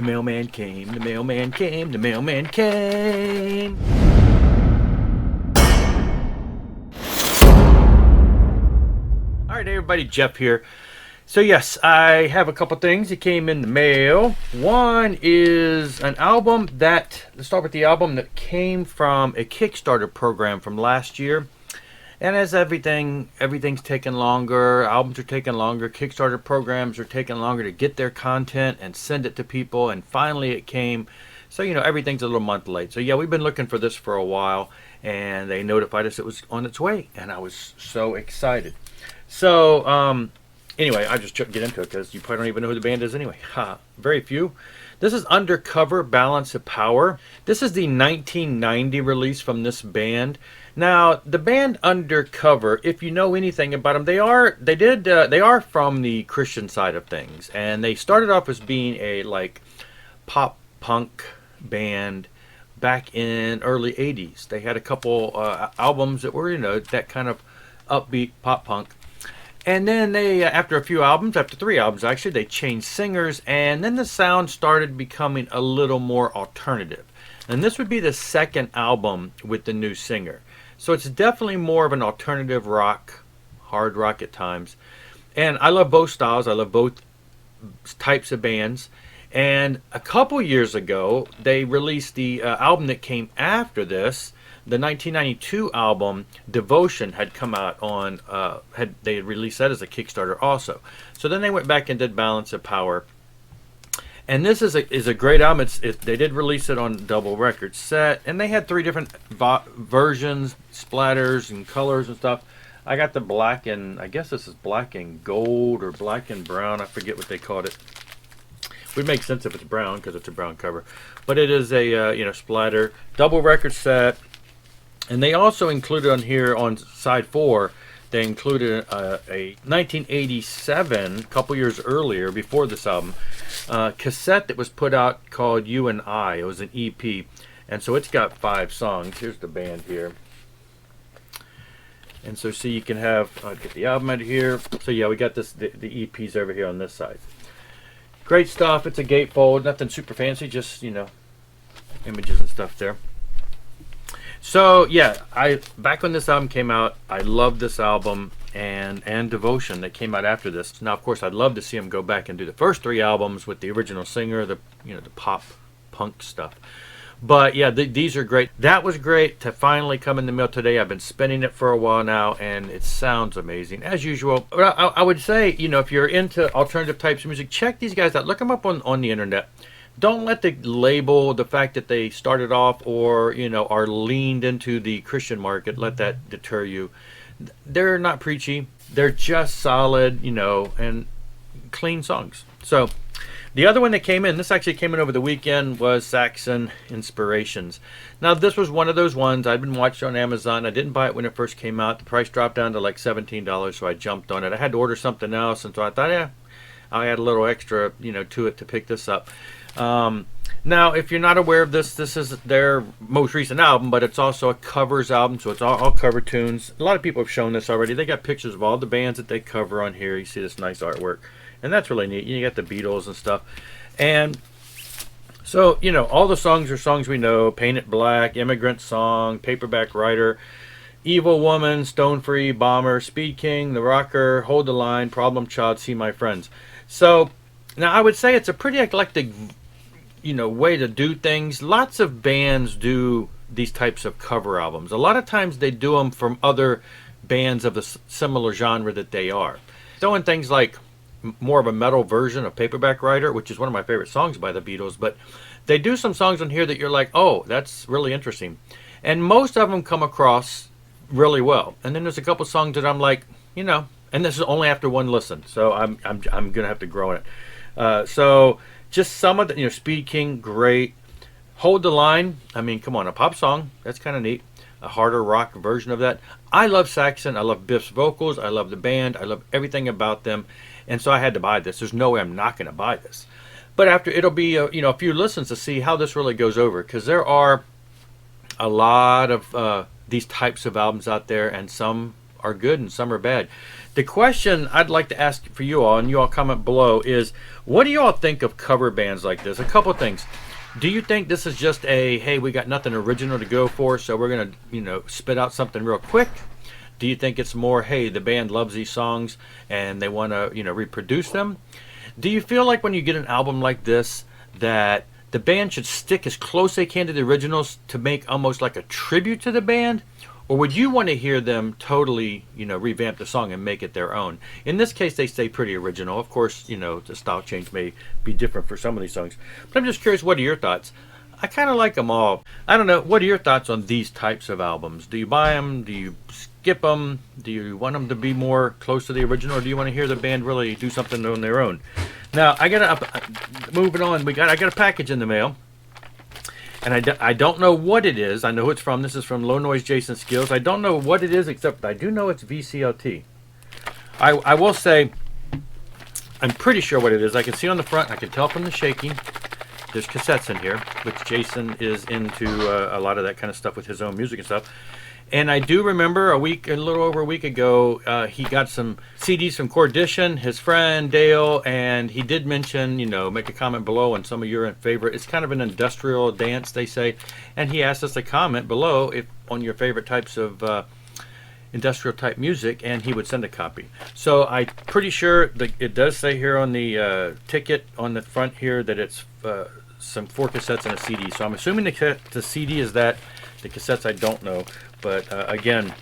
mailman came, the mailman came, the mailman came. All right, everybody, Jeff here. So yes, I have a couple things that came in the mail. One is an album that, let's start with the album that came from a Kickstarter program from last year. And as everything's taking longer, albums are taking longer, Kickstarter programs are taking longer to get their content and send it to people, and finally it came. So, everything's a little month late. So yeah, we've been looking for this for a while, and they notified us it was on its way, and I was so excited. So, anyway, I just get into it because you probably don't even know who the band is anyway. Very few. This is Undercover Balance of Power. This is the 1990 release from this band. Now, the band Undercover, if you know anything about them, they are from the Christian side of things, and they started off as being a pop punk band back in early 80s. They had a couple albums that were that kind of upbeat pop punk. And then they, after three albums actually, they changed singers, and then the sound started becoming a little more alternative. And this would be the second album with the new singer. So it's definitely more of an alternative rock, hard rock at times. And I love both styles. I love both types of bands. And a couple years ago, they released the album that came after this. The 1992 album Devotion had come out on they had released that as a Kickstarter also. So then they went back and did Balance of Power, and this is a great album. They did release it on double record set, and they had three different versions, splatters and colors and stuff. I got the black and I guess this is black and gold or black and brown. I forget what they called it. Would make sense if it's brown because it's a brown cover, but it is a splatter double record set. And they also included on here on side 4, they included a 1987, a couple years earlier, before this album, cassette that was put out called You and I. It was an EP. And so it's got 5 songs. Here's the band here. And so see, you can have, I'll get the album out of here. So yeah, we got the EPs over here on this side. Great stuff. It's a gatefold. Nothing super fancy, just, images and stuff there. So yeah, back when this album came out, I loved this album and Devotion that came out after this. Now, of course, I'd love to see them go back and do the first 3 albums with the original singer, the pop punk stuff. But yeah, these are great. That was great to finally come in the mail today. I've been spinning it for a while now, and it sounds amazing as usual. But I would say, if you're into alternative types of music, check these guys out. Look them up on the internet. Don't let the label, the fact that they started off or, are leaned into the Christian market, let that deter you. They're not preachy. They're just solid, and clean songs. So the other one that came in, this actually came in over the weekend, was Saxon Inspirations. Now, this was one of those ones I'd been watching on Amazon. I didn't buy it when it first came out. The price dropped down to like $17, so I jumped on it. I had to order something else, and so I thought, I'll add a little extra, to it to pick this up. Now, if you're not aware of this is their most recent album, but it's also a covers album, so it's all cover tunes. A lot of people have shown this already. They got pictures of all the bands that they cover on here. You see this nice artwork, and that's really neat. You got the Beatles and stuff. And so, all the songs are songs we know: Paint It Black, Immigrant Song, Paperback Writer, Evil Woman, Stone Free, Bomber, Speed King, The Rocker, Hold the Line, Problem Child, See My Friends. So now I would say it's a pretty eclectic way to do things. Lots of bands do these types of cover albums. A lot of times they do them from other bands of a similar genre that they are. Throwing things like more of a metal version of Paperback Writer, which is one of my favorite songs by the Beatles, but they do some songs on here that you're like, oh, that's really interesting. And most of them come across really well. And then there's a couple songs that I'm like, and this is only after one listen, so I'm gonna have to grow in it. So just some of the, Speed King, great. Hold the Line, I mean, come on, a pop song, that's kind of neat. A harder rock version of that. I love Saxon, I love Biff's vocals, I love the band, I love everything about them, and so I had to buy this. There's no way I'm not going to buy this. But after, it'll be a few listens to see how this really goes over, because there are a lot of these types of albums out there, and some are good and some are bad. The question I'd like to ask for you all, and you all comment below, is what do you all think of cover bands like this? A couple of things. Do you think this is just a, hey, we got nothing original to go for, so we're going to, spit out something real quick? Do you think it's more, hey, the band loves these songs and they want to, reproduce them? Do you feel like when you get an album like this that the band should stick as close as they can to the originals to make almost like a tribute to the band? Or would you want to hear them totally, revamp the song and make it their own? In this case, they stay pretty original. Of course, the style change may be different for some of these songs. But I'm just curious, what are your thoughts? I kind of like them all. I don't know, what are your thoughts on these types of albums? Do you buy them? Do you skip them? Do you want them to be more close to the original? Or do you want to hear the band really do something on their own? Now, moving on, I got a package in the mail. And I don't know what it is. I know who it's from. This is from Low Noise Jason Skilz. I don't know what it is, except I do know it's VCLT. I will say, I'm pretty sure what it is. I can see on the front. I can tell from the shaking. There's cassettes in here, which Jason is into a lot of that kind of stuff with his own music and stuff. And I do remember a little over a week ago, he got some CDs from Cordition, his friend Dale, and he did mention, make a comment below on some of your favorite. It's kind of an industrial dance, they say, and he asked us to comment below on your favorite types of industrial type music, and he would send a copy. So I'm pretty sure that it does say here on the ticket on the front here that it's some 4 cassettes and a CD. So I'm assuming the CD is that. The cassettes I don't know, but again,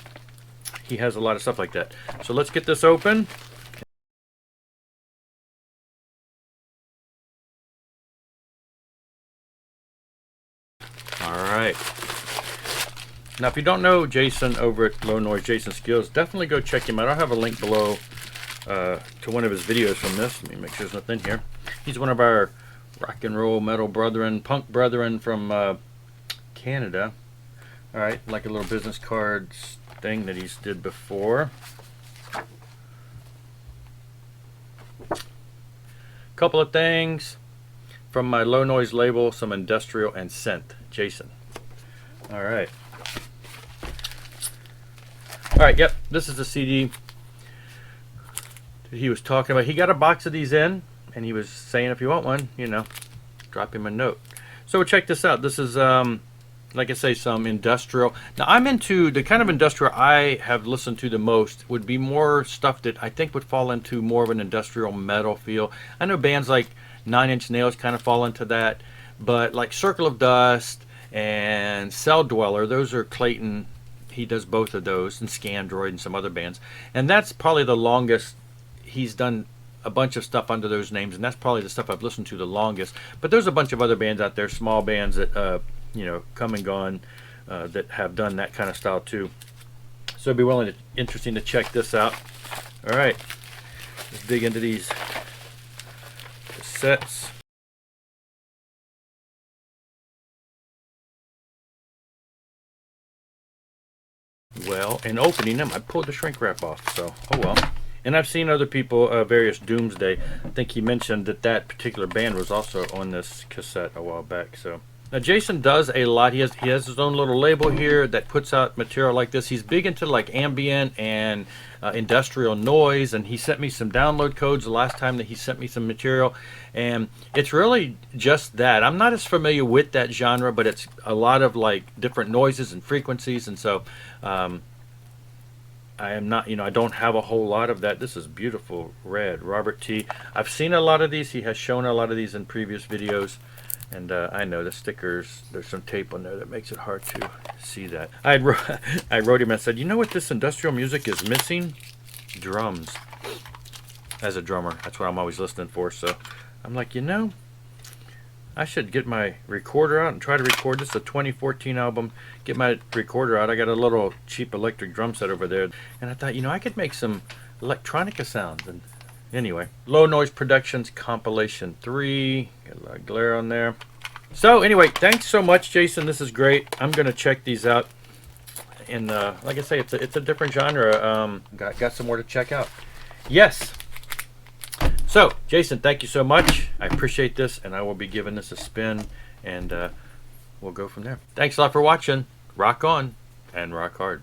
he has a lot of stuff like that. So let's get this open. All right. Now, if you don't know Jason over at Low Noise Jason Skilz, definitely go check him out. I'll have a link below to one of his videos from this. Let me make sure there's nothing here. He's one of our rock and roll metal brethren, punk brethren from Canada. All right, like a little business cards thing that he's did before. Couple of things from my Low Noise label, some industrial and synth. Jason. All right. All right, yep, this is the CD that he was talking about. He got a box of these in, and he was saying if you want one, drop him a note. So check this out. This is like I say, some industrial. Now, I'm into the kind of industrial I have listened to the most would be more stuff that I think would fall into more of an industrial metal feel. I know bands like 9 Inch Nails kind of fall into that, but like Circle of Dust and Cell Dweller, those are Clayton. He does both of those, and Scandroid and some other bands. And that's probably the longest he's done a bunch of stuff under those names, and that's probably the stuff I've listened to the longest. But there's a bunch of other bands out there, small bands that come and gone that have done that kind of style too. So it'd be interesting to check this out. All right, let's dig into these cassettes. Well, in opening them, I pulled the shrink wrap off, so oh well. And I've seen other people, various Doomsday. I think he mentioned that particular band was also on this cassette a while back. So now Jason does a lot. He has his own little label here that puts out material like this. He's big into like ambient and industrial noise, and he sent me some download codes the last time that he sent me some material, and it's really just that. I'm not as familiar with that genre, but it's a lot of like different noises and frequencies, and so I am not, I don't have a whole lot of that. This is beautiful red. Robert T. I've seen a lot of these. He has shown a lot of these in previous videos. And I know the stickers, there's some tape on there that makes it hard to see that. I wrote him and said, you know what this industrial music is missing? Drums. As a drummer, that's what I'm always listening for. So I'm like, I should get my recorder out and try to record this, a 2014 album. Get my recorder out. I got a little cheap electric drum set over there. And I thought, I could make some electronica sounds. And anyway, Low Noise Productions Compilation 3. Got a lot of glare on there. So anyway, thanks so much, Jason. This is great. I'm going to check these out. And like I say, it's a different genre. Got some more to check out. Yes. So, Jason, thank you so much. I appreciate this, and I will be giving this a spin, and we'll go from there. Thanks a lot for watching. Rock on and rock hard.